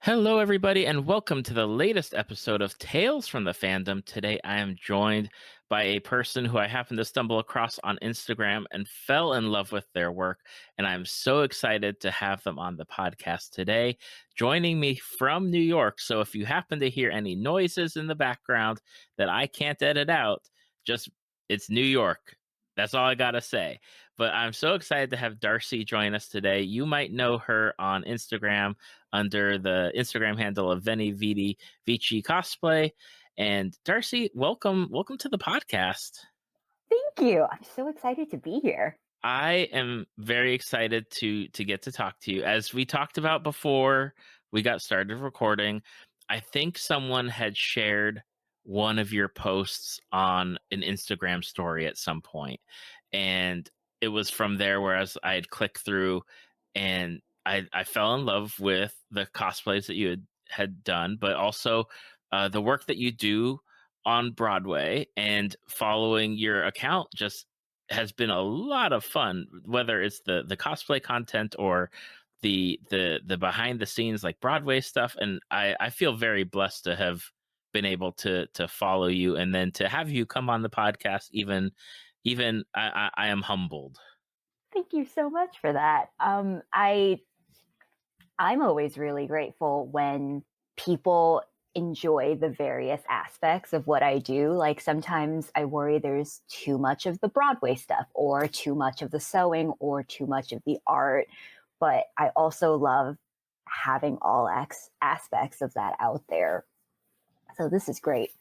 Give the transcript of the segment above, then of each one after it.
Hello, everybody, and welcome to the latest episode of Tales from the Fandom. Today, I am joined by a person who I happened to stumble across on Instagram and fell in love with their work. And I'm so excited to have them on the podcast today, joining me from New York. So if you happen to hear any noises in the background that I can't edit out, just it's New York. That's all I got to say. But I'm so excited to have Darcy join us today. You might know her on Instagram under the Instagram handle of venividiviscycosplay. And Darcy, welcome to the podcast. Thank you. I'm so excited to be here. I am very excited to get to talk to you. As we talked about before we got started recording, I think someone had shared one of your posts on an Instagram story at some point, and it was from there where I had clicked through and I fell in love with the cosplays that you had done, but also the work that you do on Broadway, and following your account just has been a lot of fun, whether it's the cosplay content or the behind the scenes like Broadway stuff. And I feel very blessed to have been able to follow you, and then to have you come on the podcast. Even I am humbled. Thank you so much for that. I'm always really grateful when people enjoy the various aspects of what I do. Like sometimes I worry there's too much of the Broadway stuff, or too much of the sewing, or too much of the art. But I also love having all aspects of that out there. So this is great.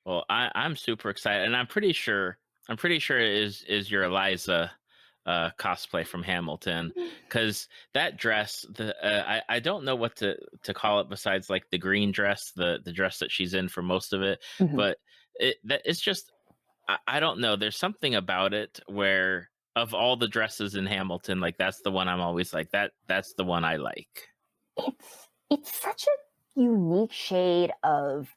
Well, I'm super excited, and I'm pretty sure it is your Eliza cosplay from Hamilton, because that dress, I don't know what to call it besides like the green dress, the dress that she's in for most of it, Mhm. but it's just I don't know. There's something about it where, of all the dresses in Hamilton, like that's the one I'm always like that's the one I like. It's such a unique shade of,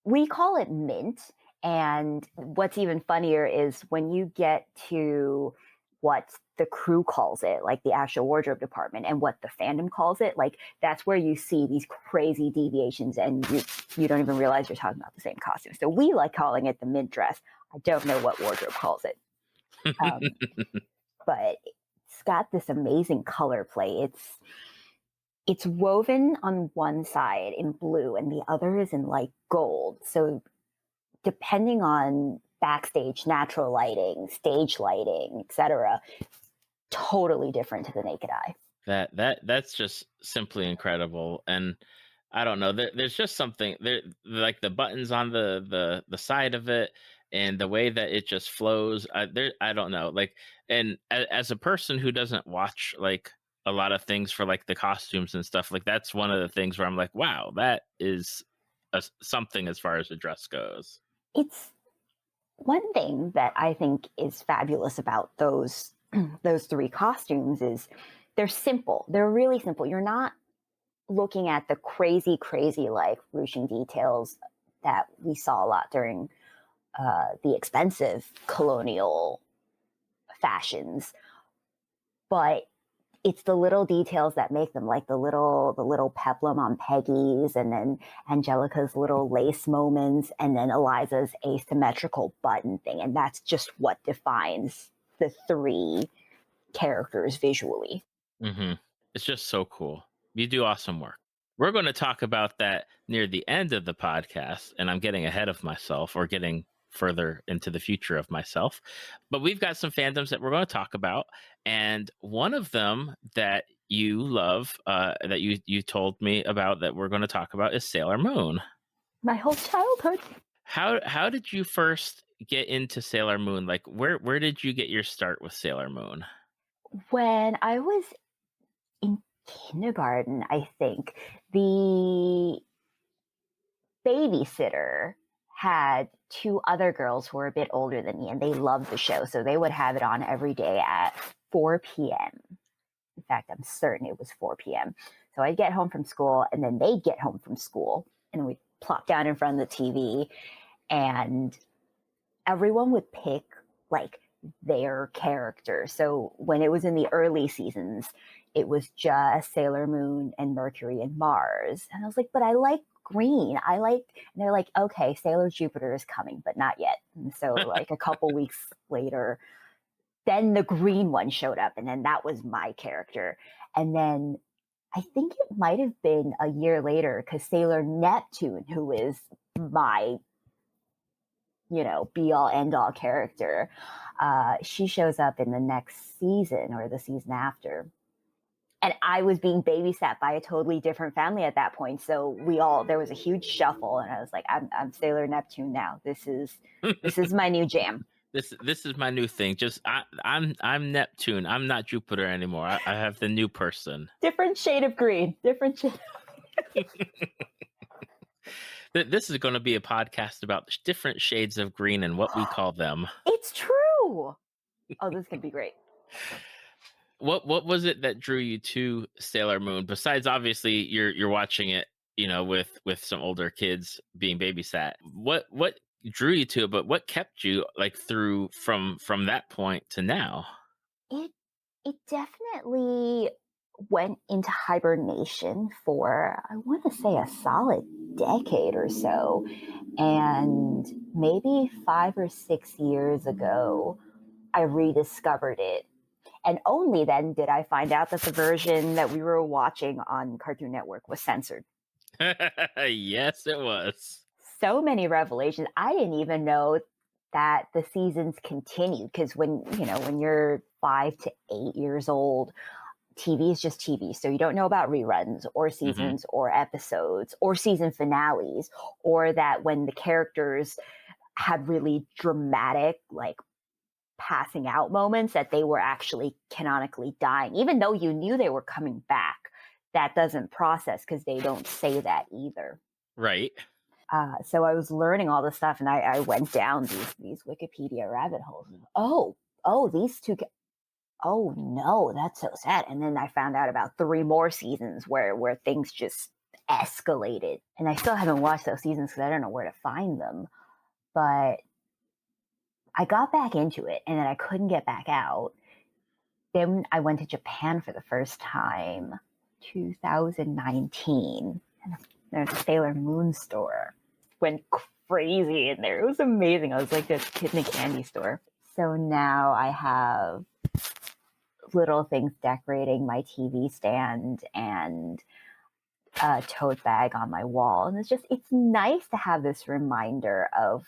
we call it mint. And what's even funnier is when you get to what the crew calls it, like the actual wardrobe department, and what the fandom calls it, like that's where you see these crazy deviations, and you don't even realize you're talking about the same costume. So we like calling it the mint dress. I don't know what wardrobe calls it. But it's got this amazing color play. It's woven on one side in blue and the other is in like gold. So depending on backstage natural lighting, stage lighting, etc., totally different to the naked eye. That's just simply incredible. And I don't know, there's just something there, like the buttons on the side of it, and the way that it just flows. I don't know, like, and as a person who doesn't watch like a lot of things for like the costumes and stuff, like that's one of the things where I'm like, wow, that is something as far as the dress goes. It's one thing that I think is fabulous about those those three costumes is they're simple. They're really simple. You're not looking at the crazy like ruching details that we saw a lot during the expensive colonial fashions, but it's the little details that make them, like the little peplum on Peggy's, and then Angelica's little lace moments, and then Eliza's asymmetrical button thing. And that's just what defines the three characters visually. Mm-hmm. It's just so cool. You do awesome work. We're going to talk about that near the end of the podcast, and I'm getting ahead of myself, or getting further into the future of myself. But we've got some fandoms that we're going to talk about, and one of them that you love, that you told me about, that we're going to talk about, is Sailor Moon. My whole childhood. How did you first get into Sailor Moon? Like, where did you get your start with Sailor Moon? When I was in kindergarten, I think, the babysitter had two other girls who were a bit older than me, and they loved the show. So they would have it on every day at 4 p.m. In fact, I'm certain it was 4 p.m. So I'd get home from school, and then they'd get home from school, and we'd plop down in front of the TV, and everyone would pick like their character. So when it was in the early seasons, it was just Sailor Moon and Mercury and Mars. And I was like, but I like green. And they're like, okay, Sailor Jupiter is coming, but not yet. And so like a couple weeks later, then the green one showed up, and then that was my character. And then I think it might have been a year later, because Sailor Neptune, who is my, be all end all character, she shows up in the next season or the season after. And I was being babysat by a totally different family at that point. So there was a huge shuffle, and I was like, I'm Sailor Neptune now. This is my new jam. This is my new thing. Just I'm Neptune. I'm not Jupiter anymore. I have the new person. Different shade of green. Different shade. This is going to be a podcast about different shades of green and what we call them. It's true. Oh, this is gonna be great. What was it that drew you to Sailor Moon? Besides, obviously, you're watching it, with some older kids being babysat. What drew you to it? But what kept you like through from that point to now? It definitely went into hibernation for, I want to say, a solid decade or so. And maybe 5 or 6 years ago, I rediscovered it. And only then did I find out that the version that we were watching on Cartoon Network was censored. Yes, it was. So many revelations. I didn't even know that the seasons continued, because when you're 5 to 8 years old, TV is just TV. So you don't know about reruns or seasons or episodes or season finales, or that when the characters had really dramatic, like, passing out moments, that they were actually canonically dying, even though you knew they were coming back. That doesn't process, because they don't say that either. Right. So I was learning all this stuff, and I went down these Wikipedia rabbit holes. These two. Oh no, that's so sad. And then I found out about 3 more seasons where things just escalated. And I still haven't watched those seasons because I don't know where to find them. But I got back into it, and then I couldn't get back out. Then I went to Japan for the first time, 2019. And there's a Sailor Moon store. Went crazy in there. It was amazing. I was like this kid in a candy store. So now I have little things decorating my TV stand and a tote bag on my wall. And it's nice to have this reminder of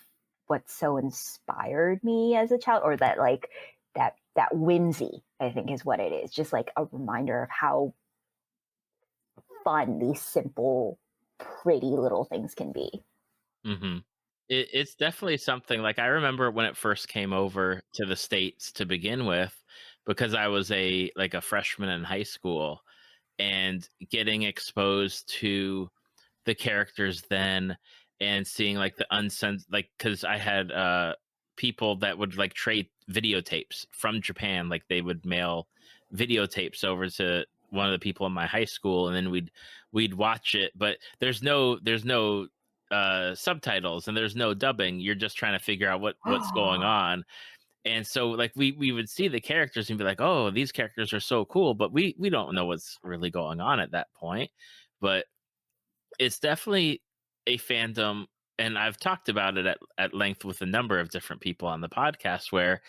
what so inspired me as a child, or that, like, that whimsy, I think, is what it is. Just like a reminder of how fun these simple, pretty little things can be. Mm-hmm. It's definitely something. Like, I remember when it first came over to the States to begin with, because I was a freshman in high school, and getting exposed to the characters then, and seeing like the uncensored, like, because I had people that would like trade videotapes from Japan. Like, they would mail videotapes over to one of the people in my high school, and then we'd watch it. But there's no subtitles, and there's no dubbing. You're just trying to figure out what's going on. And so, like, we would see the characters and be like, oh, these characters are so cool, but we don't know what's really going on at that point. But it's definitely a fandom, and I've talked about it at length with a number of different people on the podcast, where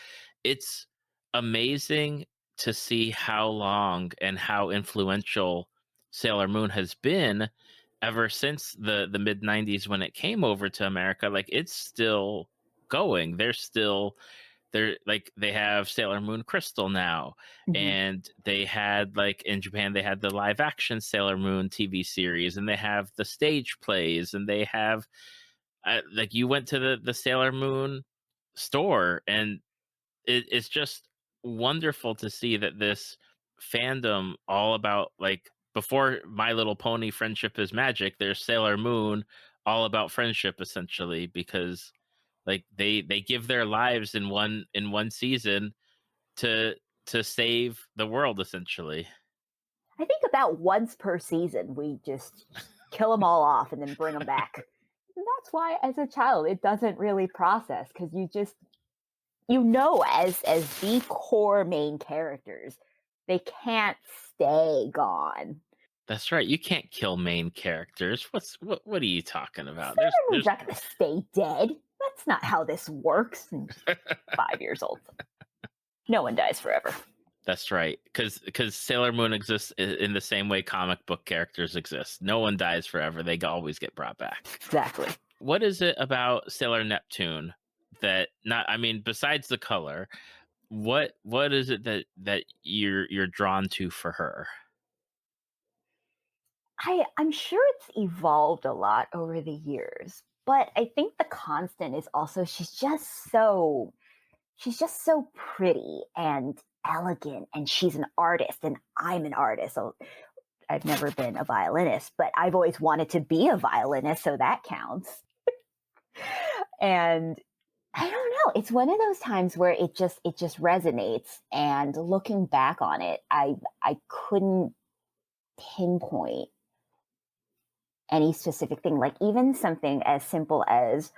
it's amazing to see how long and how influential Sailor Moon has been ever since the mid 90s when it came over to America. Like, it's still going. They have Sailor Moon Crystal now. Mm-hmm. And they had, like, in Japan, they had the live action Sailor Moon TV series, and they have the stage plays, and they have like, you went to the Sailor Moon store, and it's just wonderful to see that this fandom, all about, like, before My Little Pony Friendship is Magic, there's Sailor Moon, all about friendship, essentially, because, like, they give their lives in one season to save the world, essentially. I think about once per season, we just kill them all off and then bring them back. And that's why, as a child, it doesn't really process, because as the core main characters, They can't stay gone. That's right. You can't kill main characters. What are you talking about? Sailor Moon's There's not going to stay dead. That's not how this works. And she's 5 years old. No one dies forever. That's right. Because Sailor Moon exists in the same way comic book characters exist. No one dies forever. They always get brought back. Exactly. What is it about Sailor Neptune that besides the color, what is it that you're drawn to for her? I'm sure it's evolved a lot over the years, but I think the constant is also she's just so pretty and elegant, and she's an artist and I'm an artist. So I've never been a violinist, but I've always wanted to be a violinist, so that counts. And I don't know, it's one of those times where it just resonates, and looking back on it, I couldn't pinpoint any specific thing. Like even something as simple as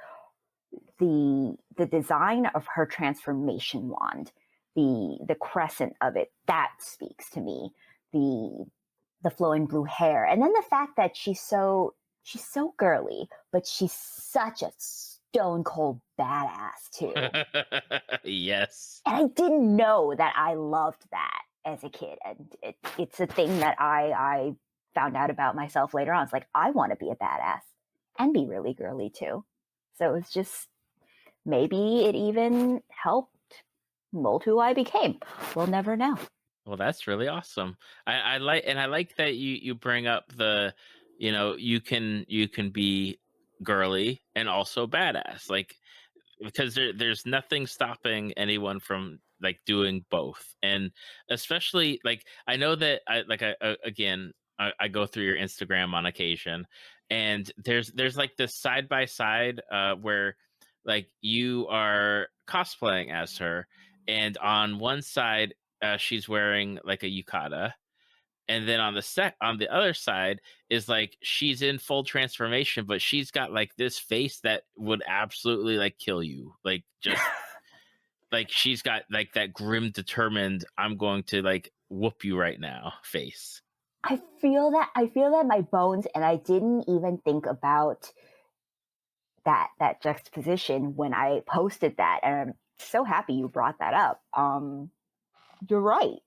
the design of her transformation wand, the crescent of it, that speaks to me. The flowing blue hair, and then the fact that she's so girly, but she's such a stone cold badass too. Yes. And I didn't know that I loved that as a kid, and it's a thing that I found out about myself later on. It's like, I want to be a badass and be really girly too. So it's just, maybe it even helped mold who I became. We'll never know. Well, that's really awesome. I like that you bring up the, you can be girly and also badass. Like, because there's nothing stopping anyone from like doing both. And especially like, I know that I go through your Instagram on occasion, and there's like this side by side where like you are cosplaying as her, and on one side she's wearing like a yukata, and then on the other side is like she's in full transformation, but she's got like this face that would absolutely like kill you, like just like she's got like that grim, determined, I'm going to like whoop you right now face. I feel that in my bones, and I didn't even think about that juxtaposition when I posted that, and I'm so happy you brought that up. You're right.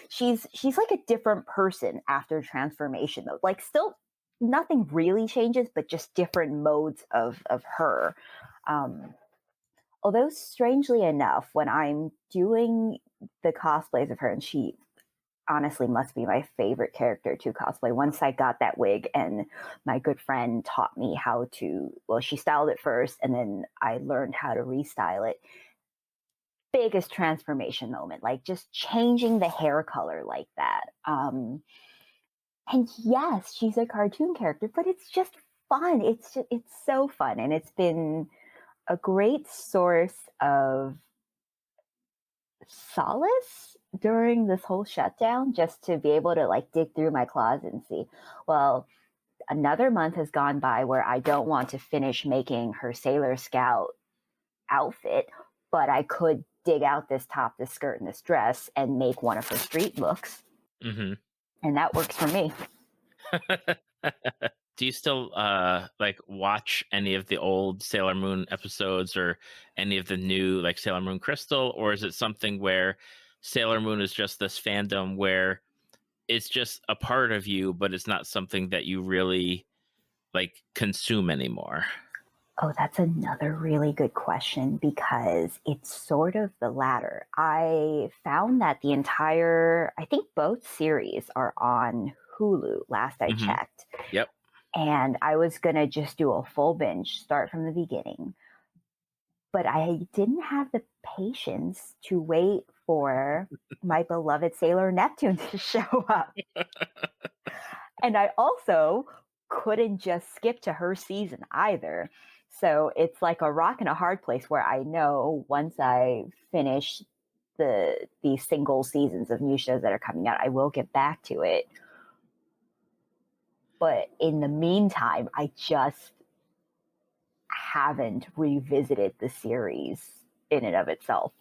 She's like a different person after transformation, though. Like, still nothing really changes, but just different modes of her. Although strangely enough, when I'm doing the cosplays of her, and she honestly must be my favorite character to cosplay. Once I got that wig, and my good friend taught me how to, well, she styled it first, and then I learned how to restyle it. Biggest transformation moment, like just changing the hair color like that. And yes, she's a cartoon character, but it's just fun. It's so fun, and it's been a great source of solace during this whole shutdown, just to be able to like dig through my closet and see, well, another month has gone by where I don't want to finish making her Sailor Scout outfit, but I could dig out this top, this skirt, and this dress and make one of her street looks. Mm-hmm. And that works for me. Do you still like watch any of the old Sailor Moon episodes, or any of the new like Sailor Moon Crystal, or is it something where Sailor Moon is just this fandom where it's just a part of you, but it's not something that you really like consume anymore? Oh, that's another really good question, because it's sort of the latter. I found that I think both series are on Hulu last I Mm-hmm. checked. Yep. And I was going to just do a full binge, start from the beginning. But I didn't have the patience to wait for my beloved Sailor Neptune to show up. And I also couldn't just skip to her season either. So it's like a rock and a hard place, where I know once I finish these single seasons of new shows that are coming out, I will get back to it. But in the meantime, I just haven't revisited the series in and of itself.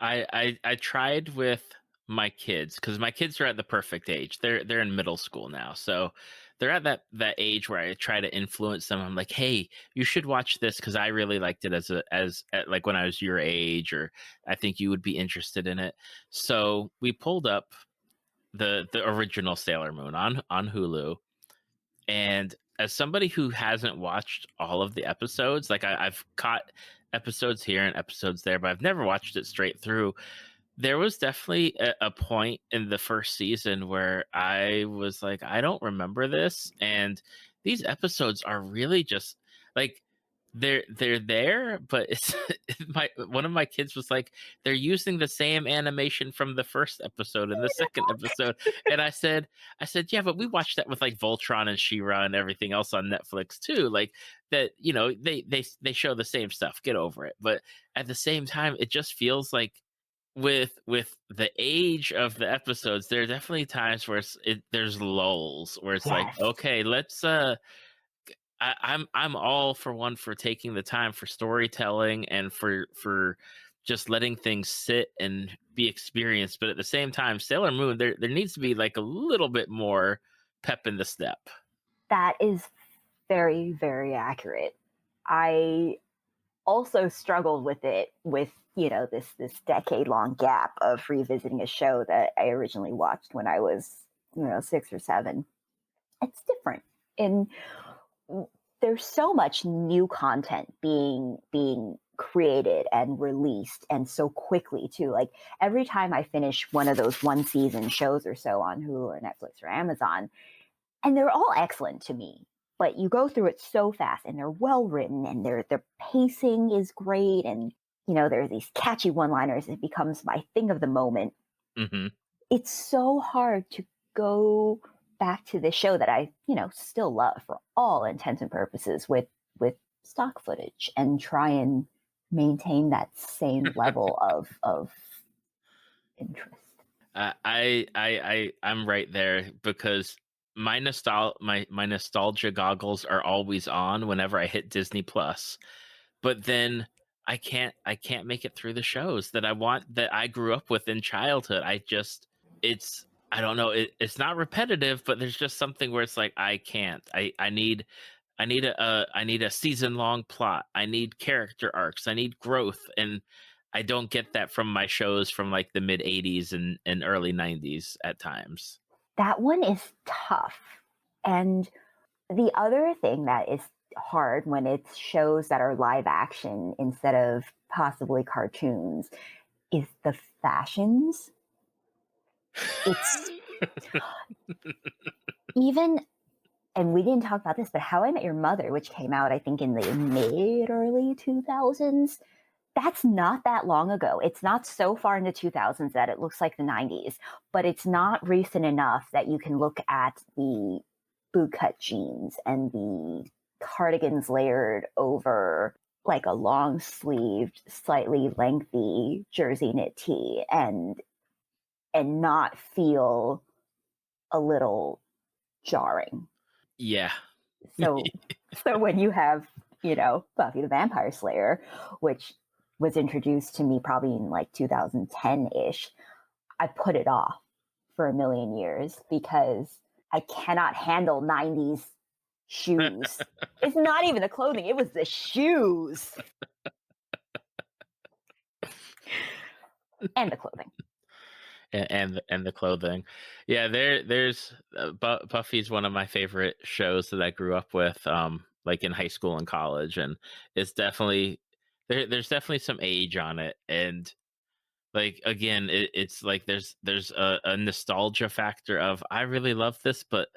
I tried with my kids, because my kids are at the perfect age. They're in middle school now, so they're at that age where I try to influence them. I'm like, hey, you should watch this because I really liked it like when I was your age, or I think you would be interested in it. So we pulled up the original Sailor Moon on Hulu, and as somebody who hasn't watched all of the episodes, like I've caught episodes here and episodes there, but I've never watched it straight through. There was definitely a point in the first season where I was like, I don't remember this, and these episodes are really just like they're there, but it's my one of my kids was like, they're using the same animation from the first episode and the second episode, and I said, yeah, but we watched that with like Voltron and She-Ra and everything else on Netflix too, like that, they show the same stuff. Get over it. But at the same time, it just feels like with the age of the episodes, there are definitely times where there's lulls where it's like, Yes. okay, let's I'm all for one for taking the time for storytelling and for just letting things sit and be experienced, but at the same time, Sailor Moon, there needs to be like a little bit more pep in the step. That is very, very accurate. I also struggled with it with, this decade-long gap of revisiting a show that I originally watched when I was, 6 or 7. It's different. And there's so much new content being created and released, and so quickly too. Like every time I finish one of those one season shows or so on Hulu or Netflix or Amazon, and they're all excellent to me, but you go through it so fast, and they're well written, and their pacing is great, and there are these catchy one-liners. It becomes my thing of the moment. Mm-hmm. It's so hard to go back to this show that I, still love for all intents and purposes with stock footage and try and maintain that same level of interest. I'm right there because my nostalgia goggles are always on whenever I hit Disney Plus, but then I can't make it through the shows that I want, that I grew up with in childhood. It's I don't know, it's not repetitive, but there's just something where it's like I can't. I need a season long plot. I need character arcs. I need growth, and I don't get that from my shows from like the mid '80s and early '90s at times. That one is tough. And the other thing that is hard when it's shows that are live action instead of possibly cartoons is the fashions. It's even, and we didn't talk about this, but How I Met Your Mother, which came out, I think, in the mid-early 2000s, that's not that long ago. It's not so far in the 2000s that it looks like the 90s, but it's not recent enough that you can look at the bootcut jeans and the cardigans layered over like a long sleeved, slightly lengthy jersey knit tee and not feel a little jarring. Yeah. So when you have, Buffy the Vampire Slayer, which was introduced to me probably in like 2010-ish, I put it off for a million years because I cannot handle 90s shoes. It's not even the clothing, it was the shoes. And the clothing. And the clothing. Yeah, there's Buffy's one of my favorite shows that I grew up with, like in high school and college, and it's definitely there's definitely some age on it, and like again, it's like there's a nostalgia factor of I really love this, but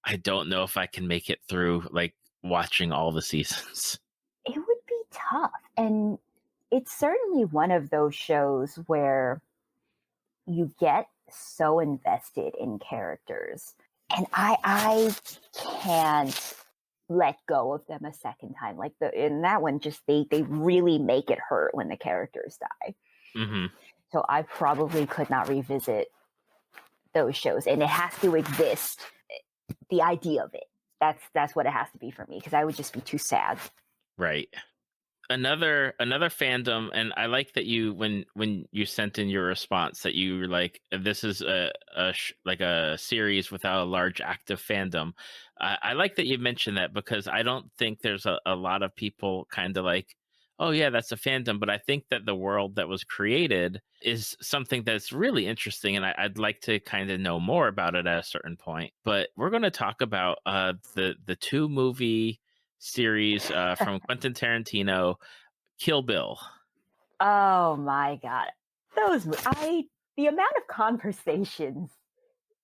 I don't know if I can make it through like watching all the seasons. It would be tough, and it's certainly one of those shows where you get so invested in characters, and I can't let go of them a second time. Like in that one, just they really make it hurt when the characters die. Mm-hmm. So I probably could not revisit those shows, and it has to exist. The idea of it, that's what it has to be for me, because I would just be too sad. Right. Another fandom, and I like that you when you sent in your response that you were like, this is like a series without a large active fandom. I like that you mentioned that because I don't think there's a lot of people kind of like, oh yeah, that's a fandom, but I think that the world that was created is something that's really interesting, and I'd like to kind of know more about it at a certain point. But we're going to talk about the two movie series from Quentin Tarantino, Kill Bill. Oh my god, the amount of conversations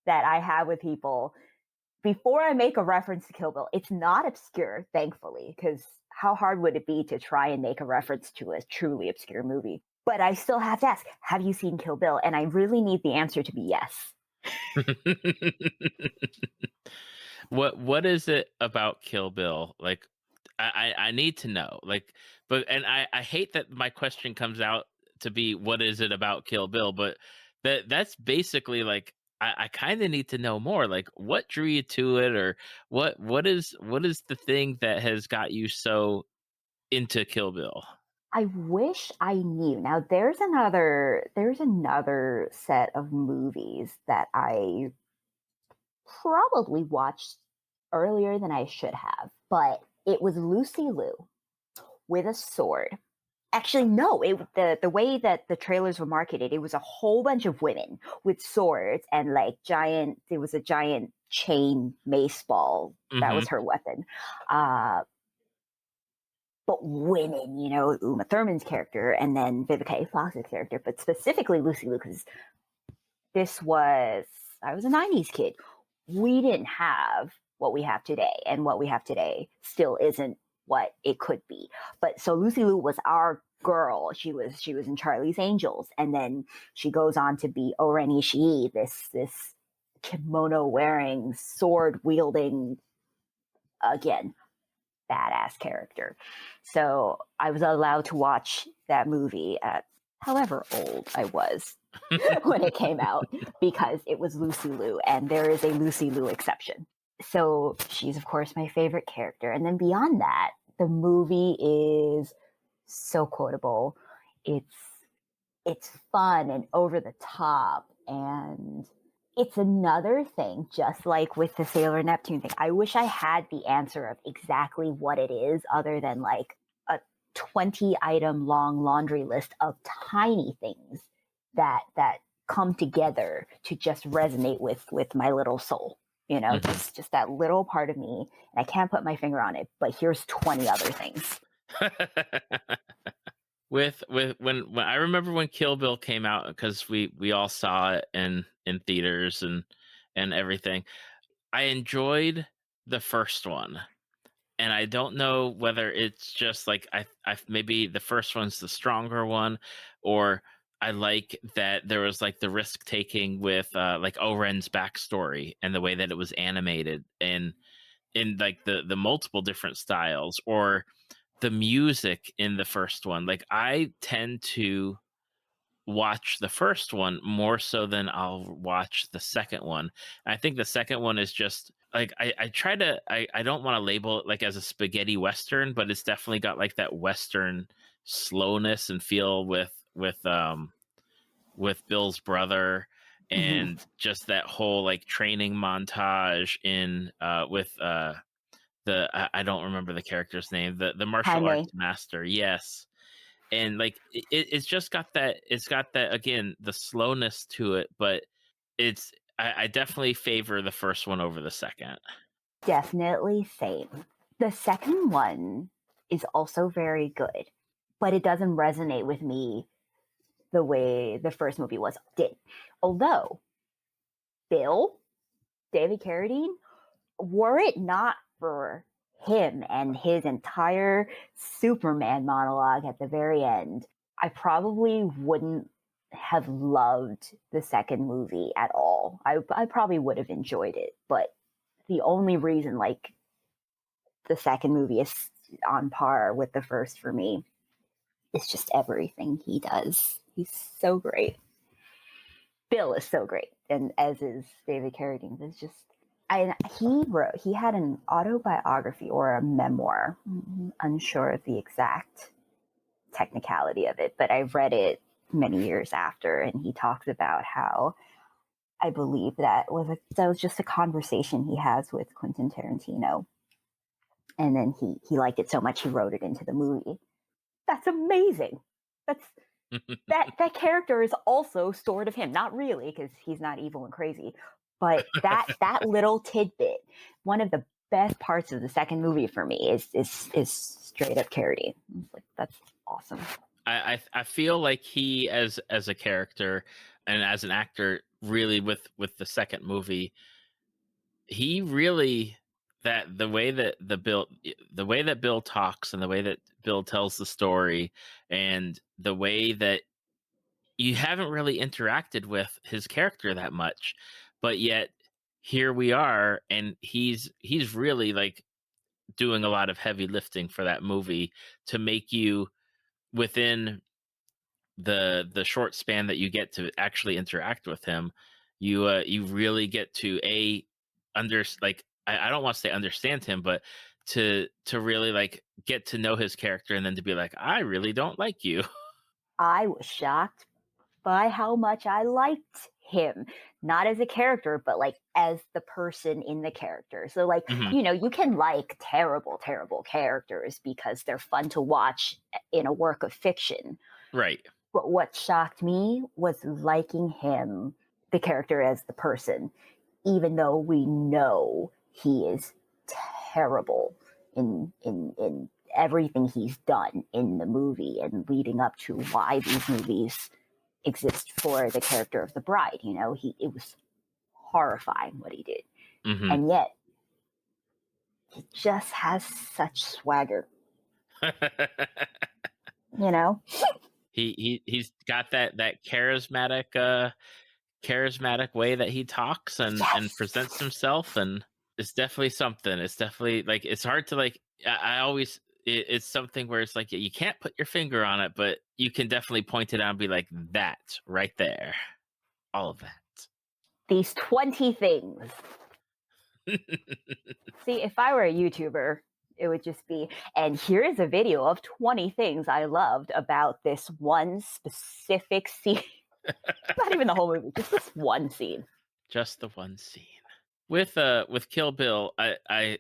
that I have with people before I make a reference to Kill Bill, it's not obscure, thankfully, because how hard would it be to try and make a reference to a truly obscure movie? But I still have to ask, have you seen Kill Bill? And I really need the answer to be yes. What is it about Kill Bill? Like I need to know. Like but and I hate that my question comes out to be what is it about Kill Bill, but that's basically like I kind of need to know more. Like what drew you to it, or what is the thing that has got you so into Kill Bill? I wish I knew. Now there's another set of movies that I probably watched earlier than I should have, but it was Lucy Liu with a sword. Actually, no, the way that the trailers were marketed, it was a whole bunch of women with swords and like giant. It was a giant chain mace ball that Hmm. was her weapon. Uh, but women, Uma Thurman's character and then Vivica A. Fox's character, but specifically Lucy Liu, because this was I was a '90s kid. We didn't have what we have today, and what we have today still isn't what it could be. But so Lucy Liu was our girl. She was in Charlie's Angels, and then she goes on to be Oren Ishii, this kimono wearing, sword wielding, again, badass character. So I was allowed to watch that movie at however old I was when it came out because it was Lucy Liu, and there is a Lucy Liu exception. So she's, of course, my favorite character. And then beyond that, the movie is so quotable. It's it's fun and over the top, and it's another thing, just like with the Sailor Neptune thing. I wish I had the answer of exactly what it is, other than like a 20 item long laundry list of tiny things that come together to just resonate with my little soul. Hmm. Just that little part of me, and I can't put my finger on it, but here's 20 other things. With when I remember when Kill Bill came out, because we all saw it in theaters and everything. I enjoyed the first one, and I don't know whether it's just like I maybe the first one's the stronger one, or I like that there was like the risk taking with like Oren's backstory and the way that it was animated, and in like the multiple different styles, or the music in the first one. Like I tend to watch the first one more so than I'll watch the second one. I think the second one is just like I try to I don't want to label it like as a spaghetti western, but it's definitely got like that western slowness and feel with Bill's brother, Mhm. and just that whole like training montage in with I don't remember the character's name, the martial arts Jaime. master. Yes. And like it's just got that, it's got that again, the slowness to it, but I definitely favor the first one over the second. Definitely same. The second one is also very good, but it doesn't resonate with me the way the first movie did. Although Bill, David Carradine, were it not for him and his entire Superman monologue at the very end, I probably wouldn't have loved the second movie at all. I probably would have enjoyed it, but the only reason like the second movie is on par with the first for me is just everything he does. He's so great. Bill is so great, and as is David Carradine. It's just he had an autobiography or a memoir, unsure of the exact technicality of it, but I read it many years after, and he talks about how I believe that was just a conversation he has with Quentin Tarantino, and then he liked it so much he wrote it into the movie. That's amazing. That's that character is also sort of him. Not really, because he's not evil and crazy, but that little tidbit, one of the best parts of the second movie for me is straight up Carradine. Like, that's awesome. I feel like he as a character and as an actor, really with the second movie, he really that the way that Bill talks and the way that Bill tells the story and the way that you haven't really interacted with his character that much, but yet here we are, and he's really like doing a lot of heavy lifting for that movie to make you within the short span that you get to actually interact with him, you really get to I don't want to say understand him, but to really like get to know his character and then to be like, I really don't like you. I was shocked by how much I liked him, not as a character, but like as the person in the character. So like, Mhm. you can like terrible, terrible characters because they're fun to watch in a work of fiction. Right. But what shocked me was liking him, the character, as the person, even though we know he is terrible in everything he's done in the movie and leading up to why these movies exist for the character of the bride. It was horrifying what he did. Mhm. And yet he just has such swagger, you know? He's got that charismatic way that he talks and Yes. presents himself, and it's definitely something. It's definitely like it's hard to like. I always it's something where it's like you can't put your finger on it, but you can definitely point it out and be like that right there, all of that. These 20 things. See, if I were a YouTuber, it would just be, and here is a video of 20 things I loved about this one specific scene. Not even the whole movie, just this one scene. Just the one scene with Kill Bill. I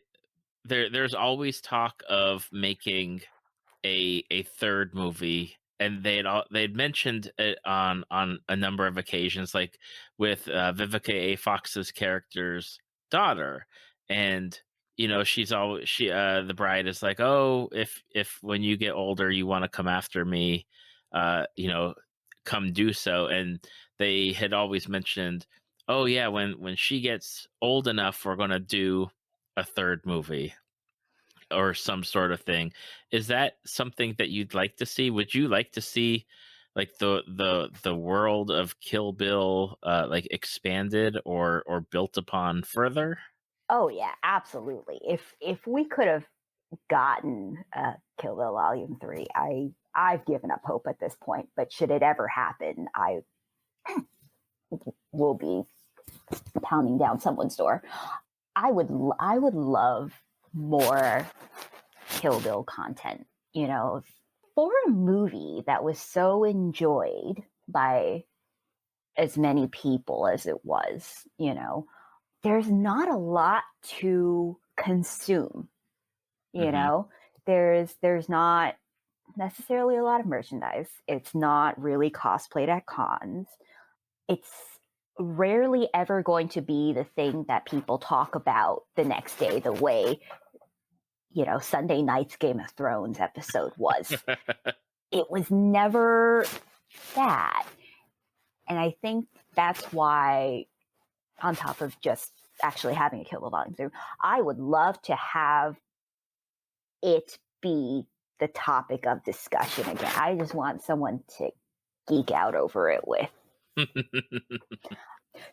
there's always talk of making a third movie, and they'd mentioned it on a number of occasions, like with Vivica A. Fox's character's daughter, and the bride is like, oh, if when you get older you want to come after me, you know, come do so. And they had always mentioned, oh yeah, when she gets old enough, we're gonna do a third movie or some sort of thing. Is that something that you'd like to see? Would you like to see like the world of Kill Bill like expanded or built upon further? Oh yeah, absolutely. If we could have gotten Kill Bill Volume 3, I've given up hope at this point. But should it ever happen, I will be pounding down someone's door. I would love more Kill Bill content, for a movie that was so enjoyed by as many people as it was, there's not a lot to consume, you Hmm. know. There's not necessarily a lot of merchandise. It's not really cosplayed at cons. It's rarely ever going to be the thing that people talk about the next day the way, Sunday night's Game of Thrones episode was. It was never that. And I think that's why, on top of just actually having a Kill Bill Volume 3, I would love to have it be the topic of discussion again. I just want someone to geek out over it with.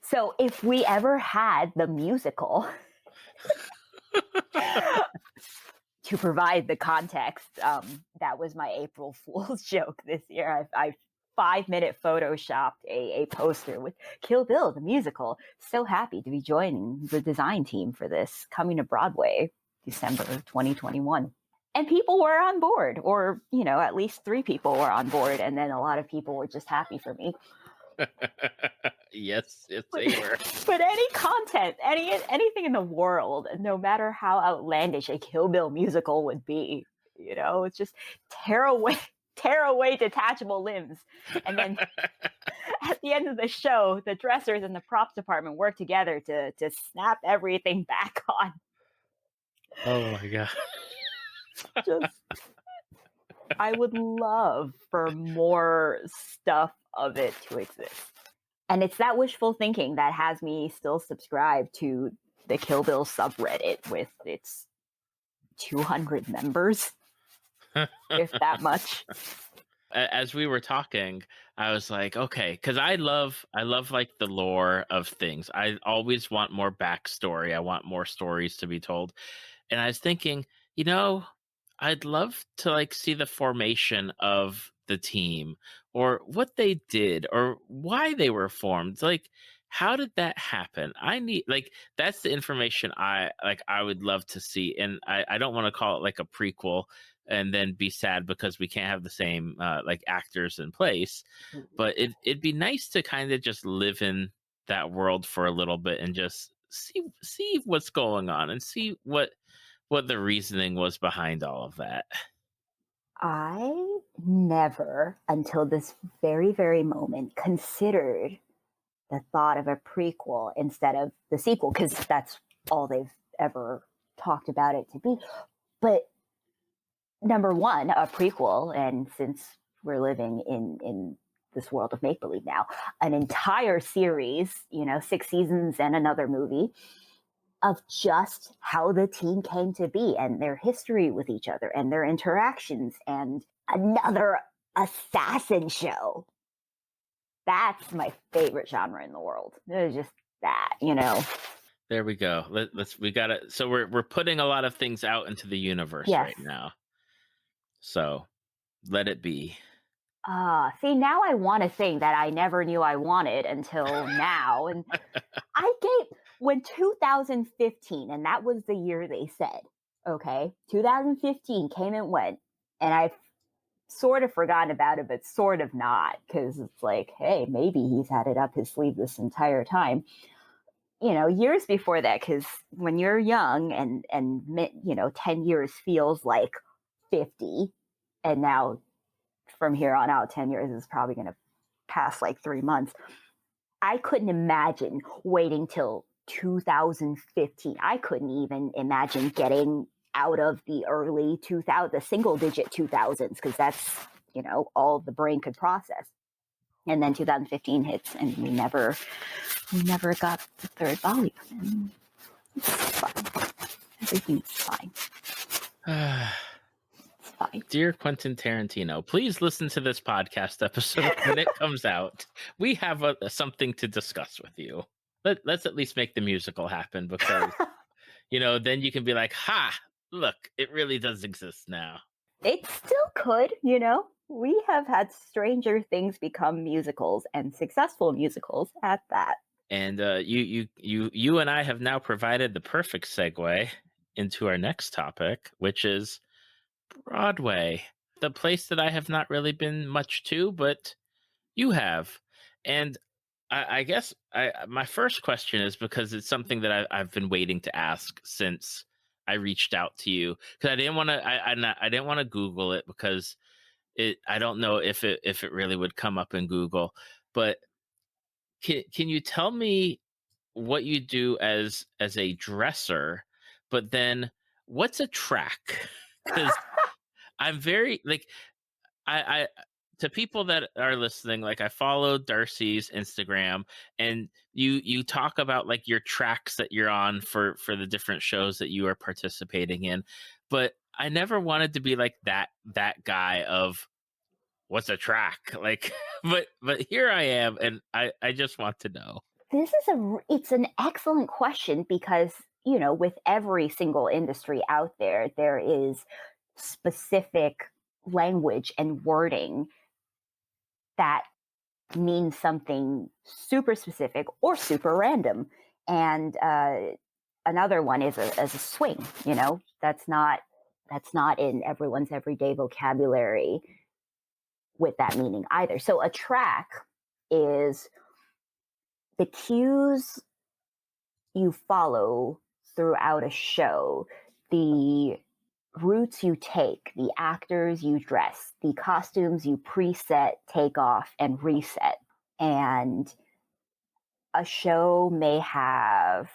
So if we ever had the musical to provide the context, that was my April Fool's joke this year. I 5-minute photoshopped a poster with Kill Bill, the musical. So happy to be joining the design team for this, coming to Broadway December 2021. And people were on board, or, at least 3 people were on board. And then a lot of people were just happy for me. Yes, they were. But any content, anything in the world, no matter how outlandish a Kill Bill musical would be, it's just tear away detachable limbs. And then at the end of the show, the dressers and the props department work together to snap everything back on. Oh my God. Just, I would love for more stuff of it to exist. And it's that wishful thinking that has me still subscribe to the Kill Bill subreddit with its 200 members, if that much. As we were talking, I was like, okay, because I love like the lore of things. I always want more backstory. I want more stories to be told. And I was thinking, I'd love to like see the formation of the team, or what they did, or why they were formed. Like, how did that happen? I need, like, that's the information I would love to see. And I don't want to call it like a prequel and then be sad because we can't have the same like actors in place. But it'd be nice to kind of just live in that world for a little bit and just see what's going on and see what the reasoning was behind all of that. I never, until this very, very moment, considered the thought of a prequel instead of the sequel, because that's all they've ever talked about it to be. But number one, a prequel, and since we're living in this world of make-believe now, an entire series, 6 seasons and another movie of just how the team came to be and their history with each other and their interactions, and another assassin show. That's my favorite genre in the world. It's just that, There we go. We got it. So we're putting a lot of things out into the universe right now. So let it be. See, now I want a thing that I never knew I wanted until now. And when 2015, and that was the year they said, okay, 2015 came and went, and I've sort of forgotten about it, but sort of not, because it's like, hey, maybe he's had it up his sleeve this entire time. Years before that, because when you're young and 10 years feels like 50, and now from here on out, 10 years is probably going to pass like 3 months. I couldn't imagine waiting till 2015. I couldn't even imagine getting out of the early 2000s, the single digit 2000s, because that's, all the brain could process. And then 2015 hits, and we never got the third volume. And it's fine. Everything's fine. Fine. Dear Quentin Tarantino, please listen to this podcast episode when it comes out. We have something to discuss with you. Let's at least make the musical happen, because, then you can be like, ha, look, it really does exist now. It still could, We have had stranger things become musicals, and successful musicals at that. And you and I have now provided the perfect segue into our next topic, which is Broadway, the place that I have not really been much to, but you have. And I guess my first question is, because it's something that I've been waiting to ask since I reached out to you, because I didn't want to. I didn't want to Google it, because I don't know if it really would come up in Google. But can you tell me what you do as a dresser? But then, what's a track? Because I'm very like I to people that are listening, like, I follow Darcy's Instagram, and you talk about like your tracks that you're on for the different shows that you are participating in, but I never wanted to be like that guy of what's a track, like, but here I am, and I just want to know. It's an excellent question, because with every single industry out there, there is specific language and wording that means something super specific or super random. And another one is a swing, that's not That's not in everyone's everyday vocabulary with that meaning either. So a track is the cues you follow throughout a show, the routes you take, the actors you dress, the costumes you preset, take off, and reset. And a show may have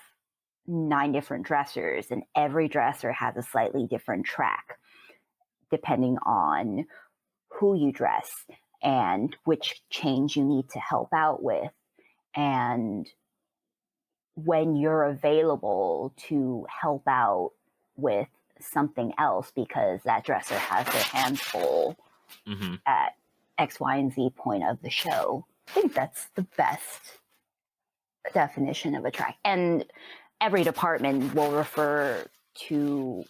9 different dressers, and every dresser has a slightly different track depending on who you dress and which change you need to help out with, and when you're available to help out with something else because that dresser has their hands full at X, Y, and Z point of the show. I think that's the best definition of a track. And every department will refer to,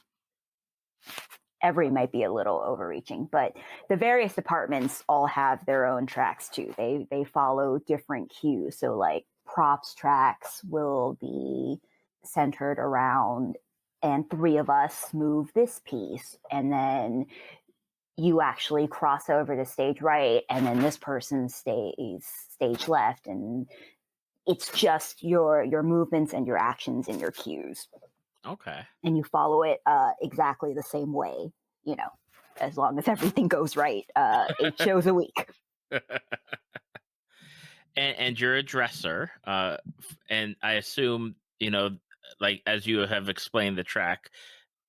every might be a little overreaching, but the various departments all have their own tracks too. They follow different cues. So like props tracks will be centered around, and 3 of us move this piece, and then you actually cross over to stage right, and then this person stays stage left, and it's just your movements and your actions and your cues. Okay. And you follow it exactly the same way, as long as everything goes right, 8 shows a week. And you're a dresser, and I assume, like as you have explained the track,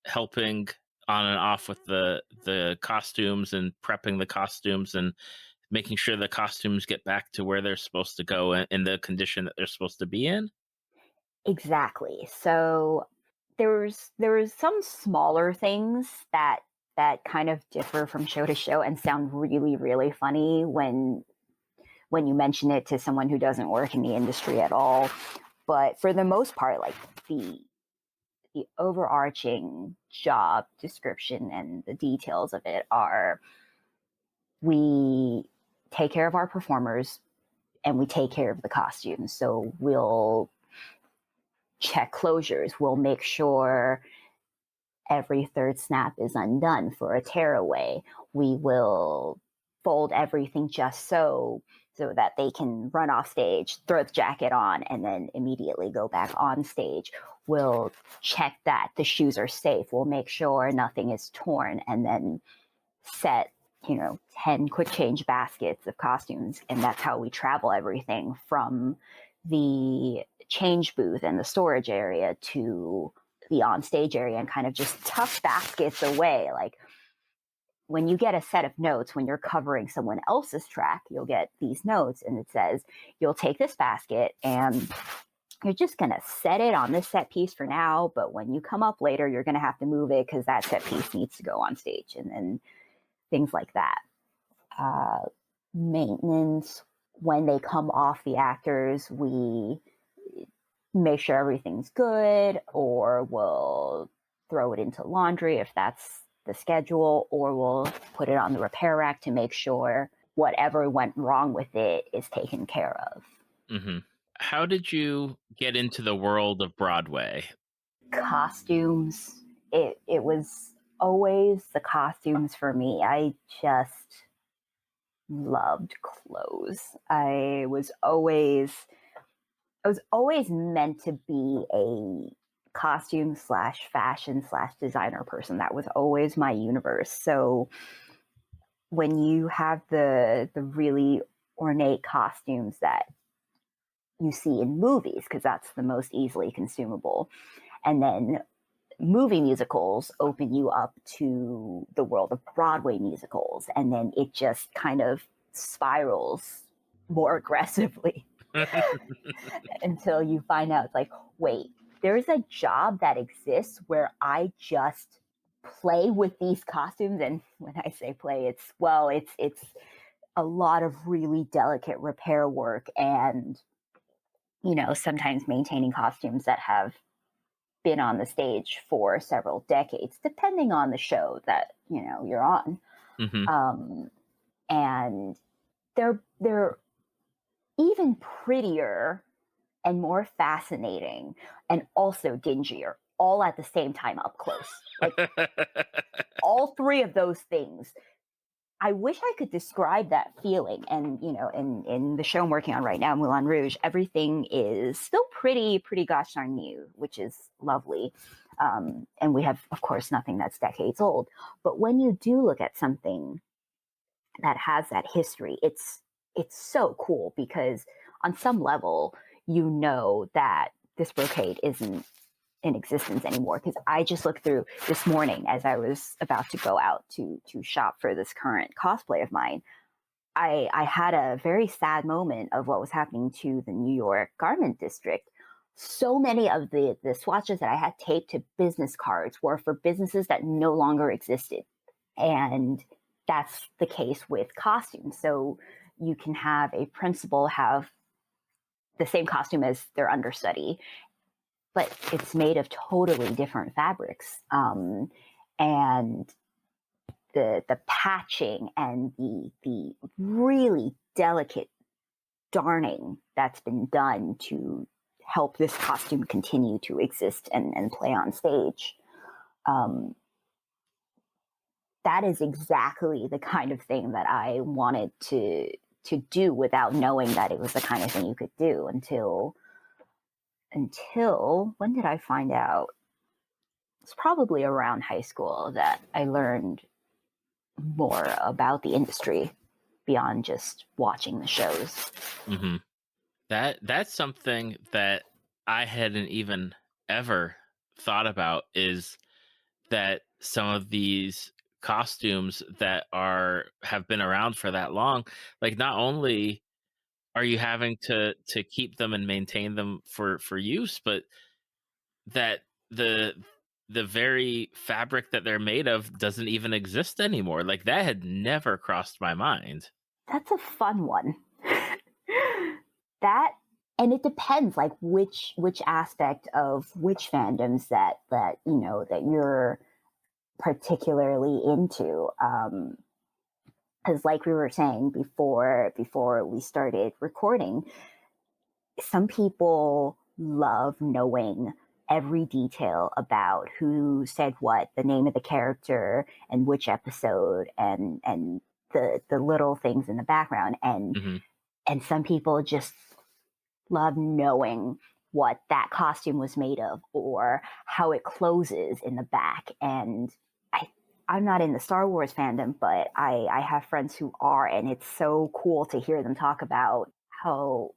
helping on and off with the costumes and prepping the costumes and making sure the costumes get back to where they're supposed to go in the condition that they're supposed to be in. Exactly. So there's some smaller things that kind of differ from show to show and sound really, really funny when you mention it to someone who doesn't work in the industry at all. But for the most part, like the overarching job description and the details of it are, we take care of our performers and we take care of the costumes. So we'll check closures. We'll make sure every third snap is undone for a tearaway. We will fold everything just so that they can run off stage, throw the jacket on, and then immediately go back on stage. We'll check that the shoes are safe. We'll make sure nothing is torn, and then set 10 quick change baskets of costumes. And that's how we travel everything from the change booth and the storage area to the on-stage area, and kind of just tuck baskets away. Like when you get a set of notes, when you're covering someone else's track, you'll get these notes, and it says, you'll take this basket and you're just going to set it on this set piece for now, but when you come up later, you're going to have to move it because that set piece needs to go on stage, and then things like that. Maintenance, when they come off the actors, we make sure everything's good, or we'll throw it into laundry if that's the schedule, or we'll put it on the repair rack to make sure whatever went wrong with it is taken care of. Mm-hmm. How did you get into the world of Broadway? Costumes. It was always the costumes for me. I just loved clothes. I was always meant to be a costume / fashion / designer person. That was always my universe. So when you have the really ornate costumes that you see in movies, because that's the most easily consumable, and then movie musicals open you up to the world of Broadway musicals, and then it just kind of spirals more aggressively until you find out, it's like, wait, there's a job that exists where I just play with these costumes. And when I say play, it's a lot of really delicate repair work, and sometimes maintaining costumes that have been on the stage for several decades, depending on the show that you're on. Mm-hmm. And they're even prettier and more fascinating, and also dingier, all at the same time up close. Like all three of those things. I wish I could describe that feeling. And, in the show I'm working on right now, Moulin Rouge, everything is still pretty gosh darn new, which is lovely. And we have, of course, nothing that's decades old. But when you do look at something that has that history, it's so cool because on some level, that this brocade isn't in existence anymore. Because I just looked through this morning as I was about to go out to shop for this current cosplay of mine. I had a very sad moment of what was happening to the New York garment district. So many of the swatches that I had taped to business cards were for businesses that no longer existed. And that's the case with costumes. So you can have a principal have the same costume as their understudy, but it's made of totally different fabrics. And the patching and the really delicate darning that's been done to help this costume continue to exist and play on stage. That is exactly the kind of thing that I wanted to do without knowing that it was the kind of thing you could do until when did I find out? It's probably around high school that I learned more about the industry beyond just watching the shows. Mm-hmm. That's something that I hadn't even ever thought about, is that some of these costumes that have been around for that long, like, not only are you having to keep them and maintain them for use, but that the very fabric that they're made of doesn't even exist anymore. Like, that had never crossed my mind. That's a fun one. That, and it depends, like which aspect of which fandoms that you're particularly into. Because, like we were saying before we started recording, some people love knowing every detail about who said what, the name of the character, and which episode, and the little things in the background, and Mm-hmm. and some people just love knowing what that costume was made of or how it closes in the back. And I'm not in the Star Wars fandom, but I have friends who are, and it's so cool to hear them talk about how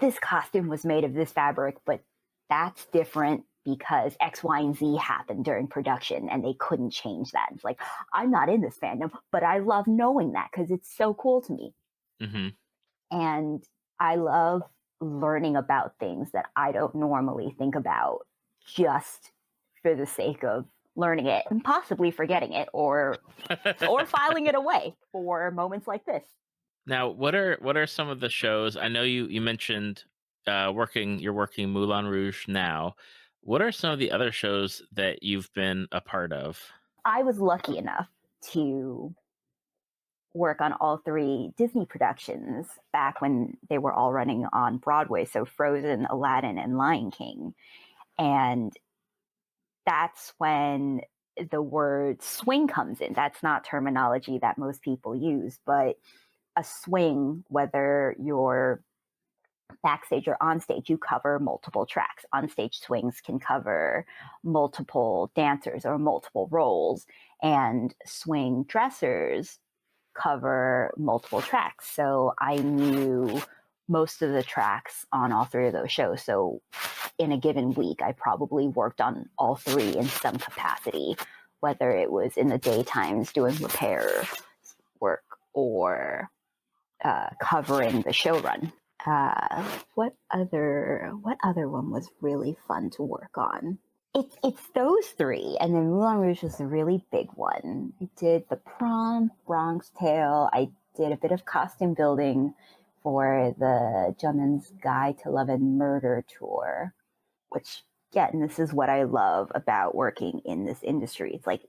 this costume was made of this fabric, but that's different because X, Y, and Z happened during production and they couldn't change that. It's like, I'm not in this fandom, but I love knowing that because it's so cool to me. Mm-hmm. And I love learning about things that I don't normally think about just for the sake of learning it and possibly forgetting it or filing it away for moments like this. Now, what are some of the shows? I know you mentioned you're working Moulin Rouge now. What are some of the other shows that you've been a part of? I was lucky enough to work on all three Disney productions back when they were all running on Broadway. So Frozen, Aladdin, and Lion King. And that's when the word swing comes in. That's not terminology that most people use, but a swing, whether you're backstage or on stage, you cover multiple tracks. On stage swings can cover multiple dancers or multiple roles, and swing dressers cover multiple tracks. So I knew most of the tracks on all three of those shows. So in a given week, I probably worked on all three in some capacity, whether it was in the daytimes doing repair work or covering the show run. What other one was really fun to work on? It's those three, and then Moulin Rouge was a really big one. I did the Prom, Bronx Tale. I did a bit of costume building for the Gentleman's Guide to Love and Murder tour, which, yeah, and this is what I love about working in this industry. It's like,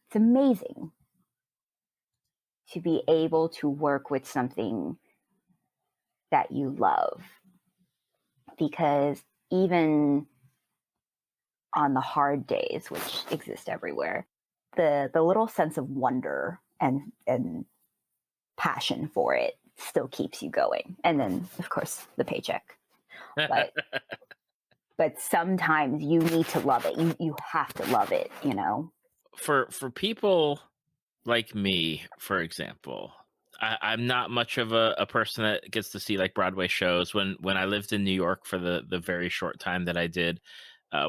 it's amazing to be able to work with something that you love, because even on the hard days, which exist everywhere, the little sense of wonder and passion for it still keeps you going. And then, of course, the paycheck. But sometimes you need to love it. You have to love it, you know? For people like me, for example, I'm not much of a person that gets to see like Broadway shows. When I lived in New York for the very short time that I did,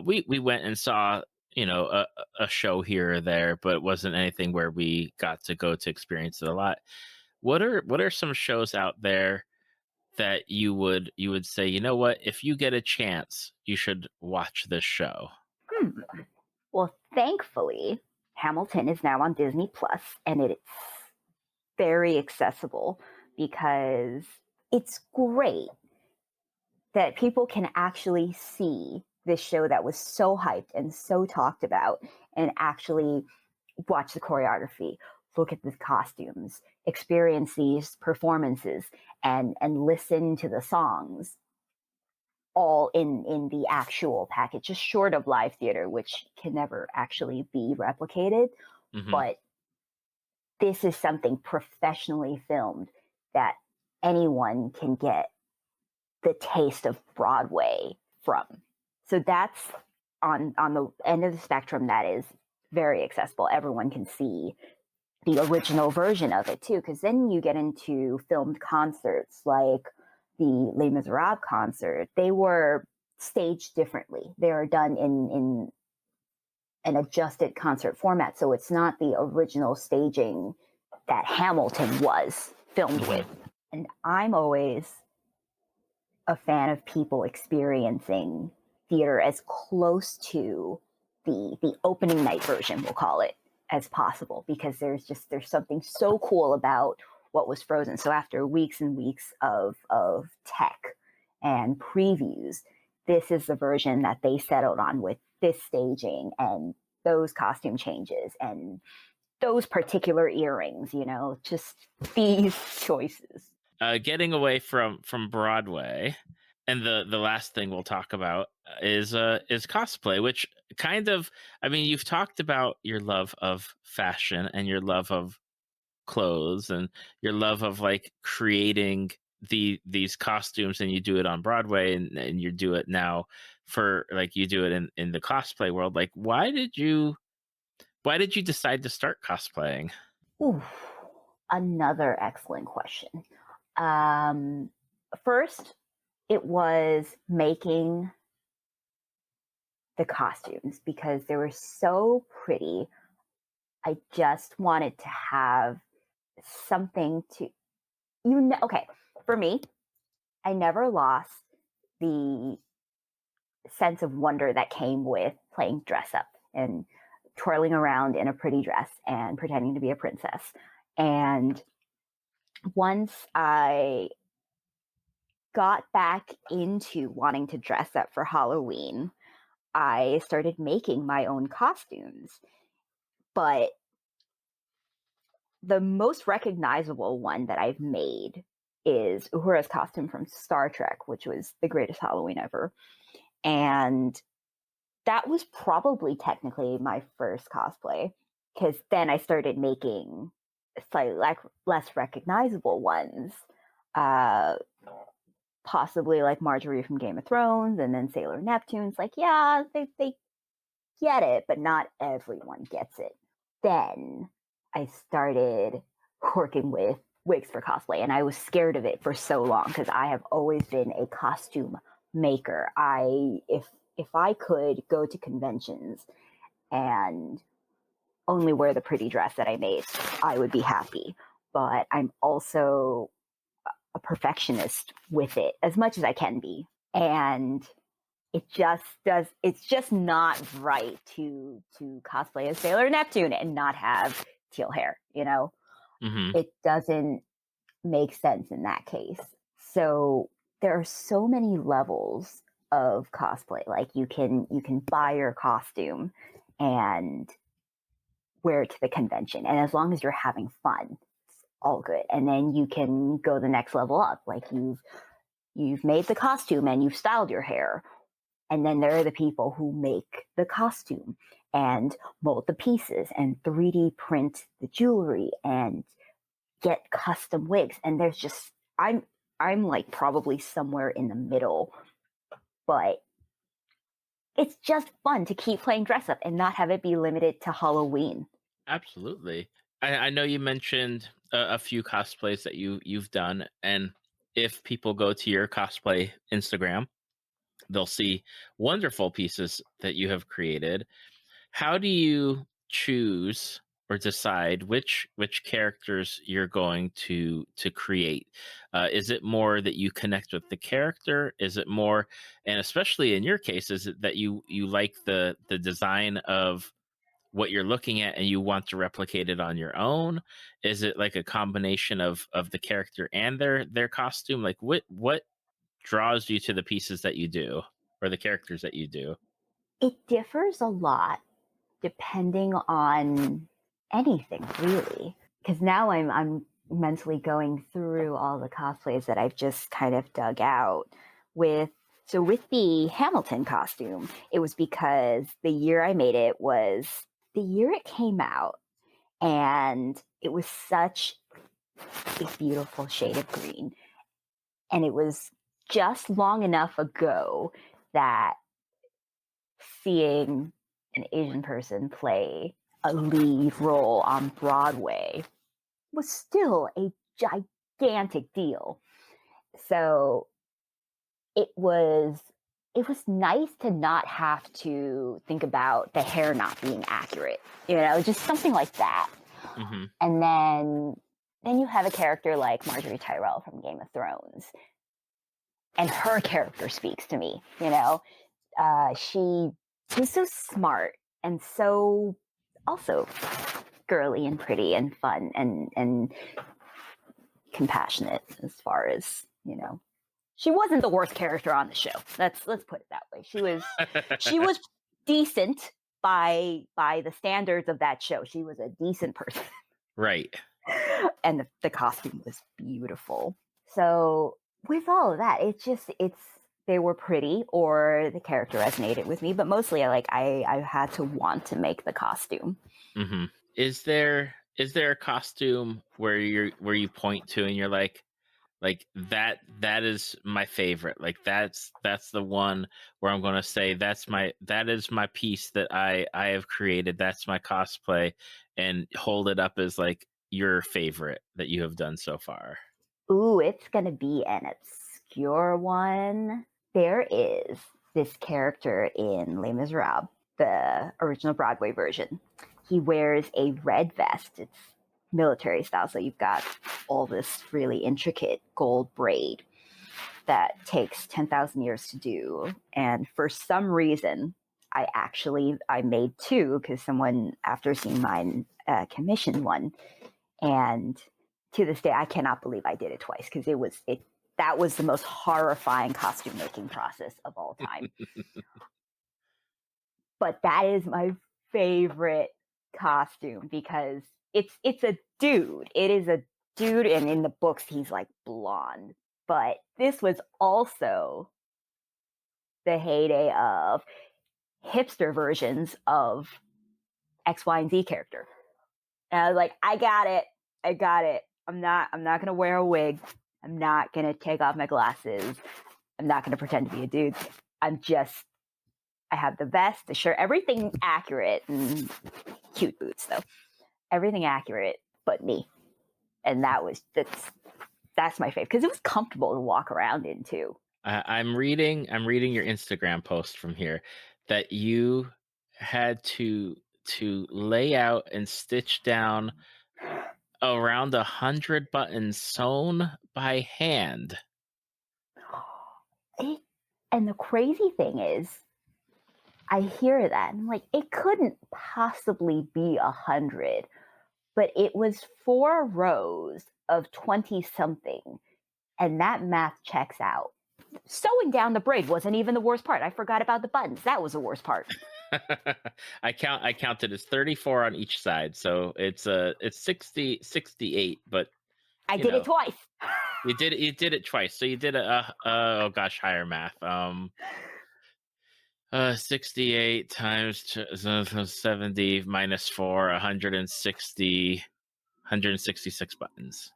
we went and saw, you know, a show here or there, but it wasn't anything where we got to go to experience it a lot. What are some shows out there that you would say, you know what, if you get a chance, you should watch this show? Hmm. Well, thankfully, Hamilton is now on Disney Plus, and it's very accessible because it's great that people can actually see this show that was so hyped and so talked about and actually watch the choreography, look at the costumes, experience these performances, and listen to the songs all in the actual package, just short of live theater, which can never actually be replicated. Hmm. But this is something professionally filmed that anyone can get the taste of Broadway from. So that's on the end of the spectrum that is very accessible. Everyone can see the original version of it too, because then you get into filmed concerts like the Les Miserables concert. They were staged differently. They are done in an adjusted concert format, so it's not the original staging that Hamilton was filmed Hmm. with. And I'm always a fan of people experiencing theater as close to the opening night version, we'll call it, as possible, because there's something so cool about what was frozen. So after weeks and weeks of tech and previews, this is the version that they settled on with this staging and those costume changes and those particular earrings, you know, just these choices. Getting away from Broadway, and the last thing we'll talk about is cosplay, which kind of, I mean, you've talked about your love of fashion and your love of clothes and your love of like creating these costumes, and you do it on Broadway, and you do it now for like you do it in the cosplay world. Like why did you decide to start cosplaying? Ooh, another excellent question. Um, First, it was making the costumes because they were so pretty. I just wanted to have something to, okay, for me, I never lost the sense of wonder that came with playing dress up and twirling around in a pretty dress and pretending to be a princess. And once I got back into wanting to dress up for Halloween, I started making my own costumes. But the most recognizable one that I've made is Uhura's costume from Star Trek, which was the greatest Halloween ever. And that was probably technically my first cosplay, because then I started making slightly less recognizable ones. Uh, Possibly like Marjorie from Game of Thrones, and then Sailor Neptune's like, yeah, they get it, but not everyone gets it. Then I started working with wigs for cosplay, and I was scared of it for so long because I have always been a costume maker. If I could go to conventions and only wear the pretty dress that I made, I would be happy. But I'm also a perfectionist with it as much as I can be. And it's just not right to cosplay as Sailor Neptune and not have teal hair, you know? Hmm. It doesn't make sense in that case. So there are so many levels of cosplay. Like you can buy your costume and wear it to the convention. And as long as you're having fun, it's all good. And then you can go the next level up. Like you've made the costume and you've styled your hair, And then there are the people who make the costume and mold the pieces and 3D print the jewelry and get custom wigs. And there's just I'm like probably somewhere in the middle, but it's just fun to keep playing dress up and not have it be limited to Halloween. Absolutely. I know you mentioned a few cosplays that you've done, and if people go to your cosplay Instagram, they'll see wonderful pieces that you have created. How do you choose or decide which characters you're going to create? Is it more that you connect with the character? Is it more, and especially in your case, is it that you like the design of what you're looking at and you want to replicate it on your own? Is it like a combination of the character and their costume? Like what draws you to the pieces that you do or the characters that you do? It differs a lot depending on anything, really. Because now I'm mentally going through all the cosplays that I've just kind of dug out with. So with the Hamilton costume, it was because the year I made it was the year it came out, and it was such a beautiful shade of green, and it was just long enough ago that seeing an Asian person play a lead role on Broadway was still a gigantic deal. So it was nice to not have to think about the hair not being accurate, just something like that. Hmm. And then you have a character like Marjorie Tyrell from Game of Thrones, and her character speaks to me. She's so smart and so also girly and pretty and fun and compassionate, as far as she wasn't the worst character on the show. Let's put it that way. She was decent by the standards of that show. She was a decent person. Right. And the costume was beautiful. So with all of that, it's they were pretty or the character resonated with me, but mostly I had to want to make the costume. Hmm. Is there a costume where you point to and you're like that is my favorite, like that's the one where I'm going to say that is my piece that I have created, that's my cosplay, and hold it up as like your favorite that you have done so far? Ooh, it's gonna be an obscure one. There is this character in Les Miserables, the original Broadway version. He wears a red vest. It's military style, so you've got all this really intricate gold braid that takes 10,000 years to do. And for some reason, I made two because someone, after seeing mine, commissioned one. And to this day, I cannot believe I did it twice because that was the most horrifying costume making process of all time. But that is my favorite costume because it's a dude. It is a dude, and in the books he's like blonde. But this was also the heyday of hipster versions of X, Y, and Z character. And I was like, I got it. I got it. I'm not gonna wear a wig. I'm not gonna take off my glasses. I'm not gonna pretend to be a dude. I have the vest, the shirt, everything accurate, and cute boots though. Everything accurate but me. And that's my favorite because it was comfortable to walk around in too. I'm reading your Instagram post from here that you had to lay out and stitch down around 100 buttons sewn by hand. And the crazy thing is, I hear that and I'm like, it couldn't possibly be 100, but it was 4 rows of 20 something, and that math checks out. Sewing down the braid wasn't even the worst part. I forgot about the buttons. That was the worst part. I counted as 34 on each side, so it's 68, but I you did it know, twice. you did it twice. So you did oh gosh, higher math. 68 times 70 minus 4, 160, 166 buttons.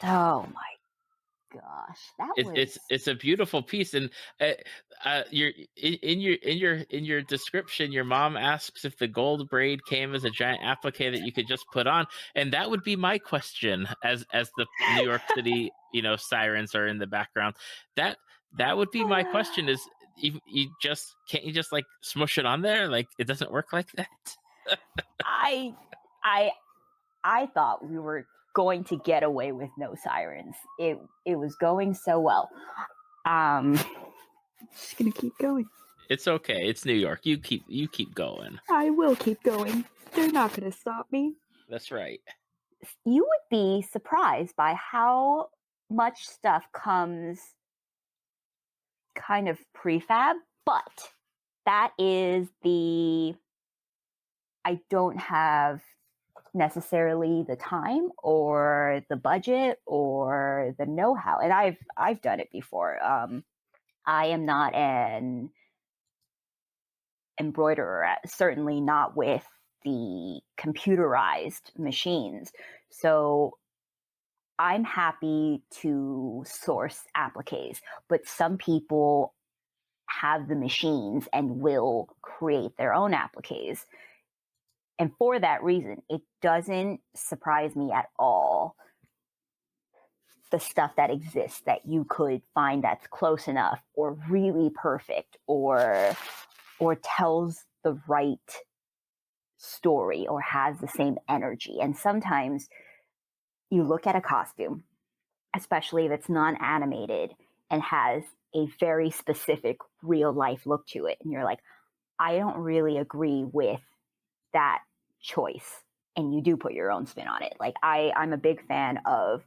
Oh my gosh, that was It's a beautiful piece, and uh, your in your description, your mom asks if the gold braid came as a giant applique that you could just put on, and that would be my question as the New York City sirens are in the background. That that would be my question: is you just can't you just like smush it on there? Like it doesn't work like that. I I I thought we were going to get away with no sirens. It was going so well. Just gonna keep going. It's okay. It's New York. You keep going. I will keep going. They're not gonna stop me. That's right. You would be surprised by how much stuff comes kind of prefab, but that is I don't have necessarily the time or the budget or the know-how, and I've done it before. I am not an embroiderer, certainly not with the computerized machines. So I'm happy to source appliques, but some people have the machines and will create their own appliques. And for that reason, it doesn't surprise me at all the stuff that exists that you could find that's close enough or really perfect or tells the right story or has the same energy. And sometimes you look at a costume, especially if it's non-animated and has a very specific real life look to it, and you're like, I don't really agree with that choice. And you do put your own spin on it. Like I'm a big fan of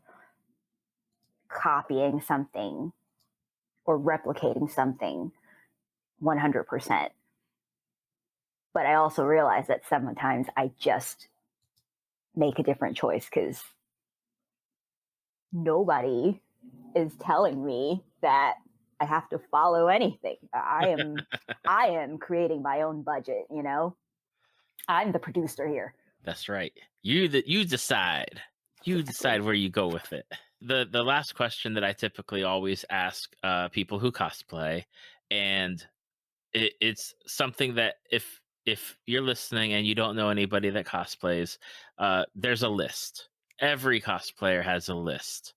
copying something or replicating something 100%. But I also realize that sometimes I just make a different choice because nobody is telling me that I have to follow anything. I am creating my own budget, you know? I'm the producer here. That's right. You decide. You decide where you go with it. The last question that I typically always ask people who cosplay, and it's something that if you're listening and you don't know anybody that cosplays, there's a list. Every cosplayer has a list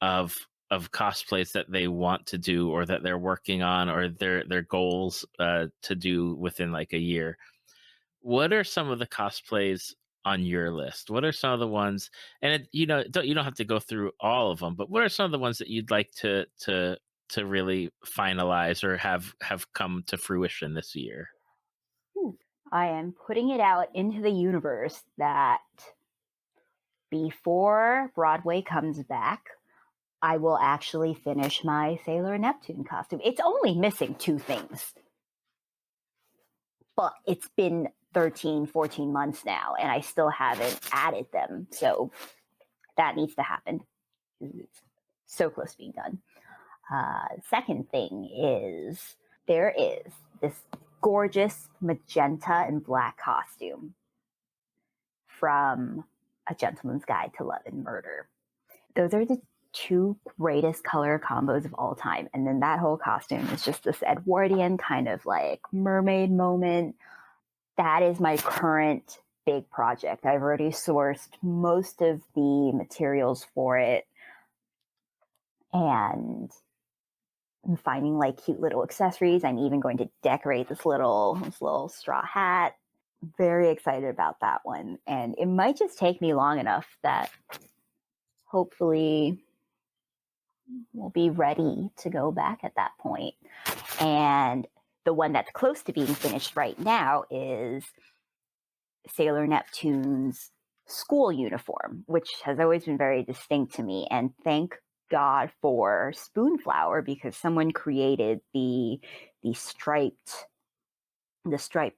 of cosplays that they want to do or that they're working on or their goals to do within like a year. What are some of the cosplays on your list? What are some of the ones, and you don't have to go through all of them, but what are some of the ones that you'd like to really finalize or have come to fruition this year? I am putting it out into the universe that before Broadway comes back, I will actually finish my Sailor Neptune costume. It's only missing 2 things. But it's been 13, 14 months now, and I still haven't added them. So that needs to happen. It's so close to being done. Second thing is there is this gorgeous magenta and black costume from A Gentleman's Guide to Love and Murder. Those are the 2 greatest color combos of all time. And then that whole costume is just this Edwardian kind of like mermaid moment. That is my current big project. I've already sourced most of the materials for it. And I'm finding like cute little accessories. I'm even going to decorate this little straw hat. Very excited about that one. And it might just take me long enough that hopefully we'll be ready to go back at that point. And the one that's close to being finished right now is Sailor Neptune's school uniform, which has always been very distinct to me. And thank God for Spoonflower, because someone created the striped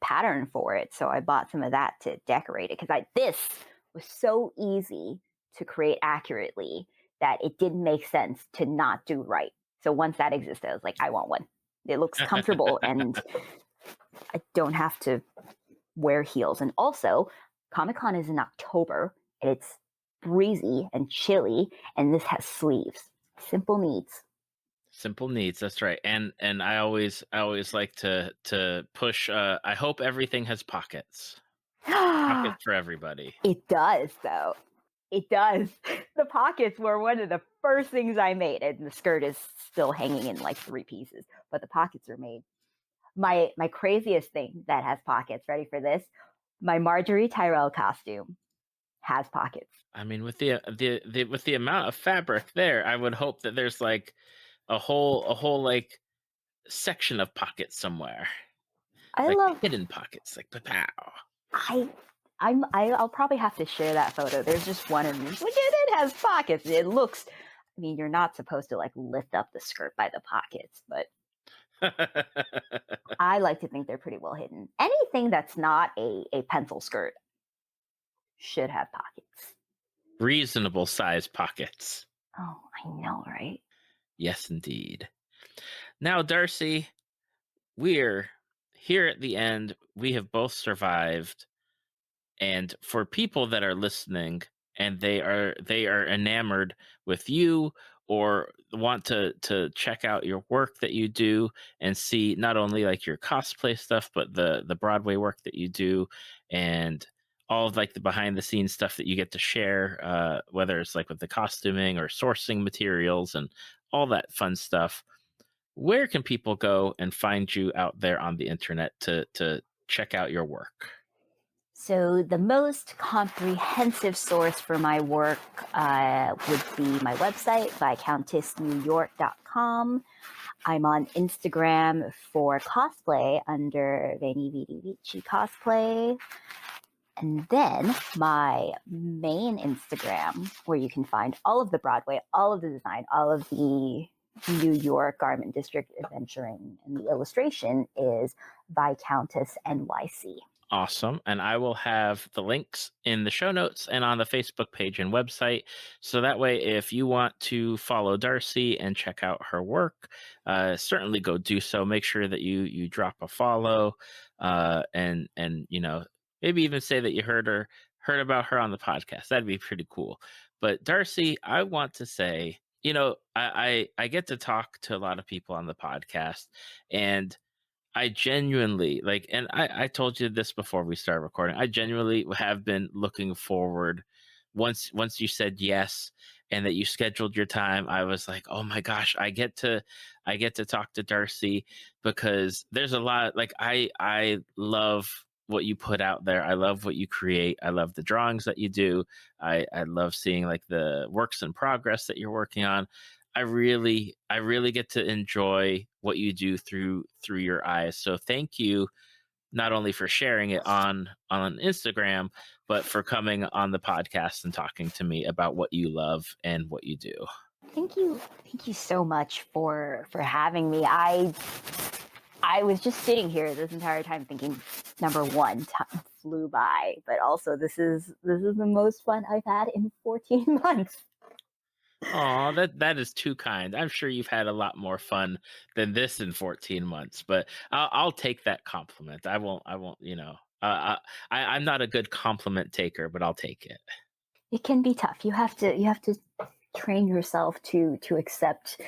pattern for it. So I bought some of that to decorate it because this was so easy to create accurately that it didn't make sense to not do right. So once that existed, I was like, I want one. It looks comfortable and I don't have to wear heels. And also, Comic-Con is in October, and it's breezy and chilly, and this has sleeves. Simple needs. Simple needs, that's right. And I always like to push I hope everything has pockets. Pockets for everybody. It does, though. It does. The pockets were one of the first things I made, and the skirt is still hanging in like 3 pieces, but the pockets are made. My craziest thing that has pockets, ready for this? My Marjorie Tyrell costume has pockets. I mean, with the amount of fabric there, I would hope that there's like a whole like section of pockets somewhere, I like love hidden pockets, like pow. I'll probably have to share that photo. There's just one of me. Look at it, has pockets. It looks, I mean, you're not supposed to like lift up the skirt by the pockets, but I like to think they're pretty well hidden. Anything that's not a pencil skirt should have pockets. Reasonable size pockets. Oh, I know, right? Yes, indeed. Now, Darcy, we're here at the end. We have both survived. And for people that are listening and they are enamored with you or want to check out your work that you do and see not only like your cosplay stuff, but the Broadway work that you do and all of like the behind the scenes stuff that you get to share, whether it's like with the costuming or sourcing materials and all that fun stuff. Where can people go and find you out there on the internet to check out your work? So the most comprehensive source for my work would be my website, viscountessnewyork.com. I'm on Instagram for cosplay under venividiviscycosplay. And then my main Instagram, where you can find all of the Broadway, all of the design, all of the New York Garment District adventuring, and the illustration is Viscountess NYC. Awesome. And I will have the links in the show notes and on the Facebook page and website. So that way, if you want to follow Darcy and check out her work, certainly go do so. Make sure that you drop a follow and you know, maybe even say that you heard about her on the podcast. That'd be pretty cool. But Darcy, I want to say, you know, I get to talk to a lot of people on the podcast, and I genuinely like, and I told you this before we started recording. I genuinely have been looking forward. Once you said yes and that you scheduled your time, I was like, oh my gosh, I get to talk to Darcy, because there's a lot, like I love what you put out there. I love what you create. I love the drawings that you do. I love seeing like the works in progress that you're working on. I really get to enjoy what you do through your eyes. So thank you, not only for sharing it on Instagram, but for coming on the podcast and talking to me about what you love and what you do. Thank you so much for having me. I was just sitting here this entire time thinking, number one, time flew by, but also this is the most fun I've had in 14 months. Oh, that is too kind. I'm sure you've had a lot more fun than this in 14 months, but I'll take that compliment. I won't. You know, I'm not a good compliment taker, but I'll take it. It can be tough. You have to train yourself to accept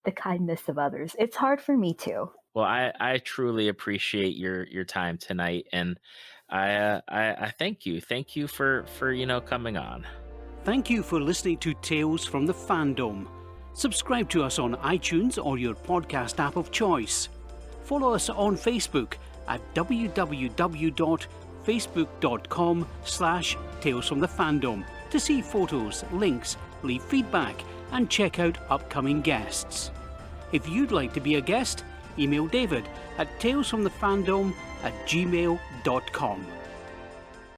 the kindness of others. It's hard for me too. Well, I truly appreciate your time tonight, and I thank you. Thank you for coming on. Thank you for listening to Tales from the Fandom. Subscribe to us on iTunes or your podcast app of choice. Follow us on Facebook at www.facebook.com/Tales from the Fandom to see photos, links, leave feedback, and check out upcoming guests. If you'd like to be a guest, email David at talesfromthefandom@gmail.com.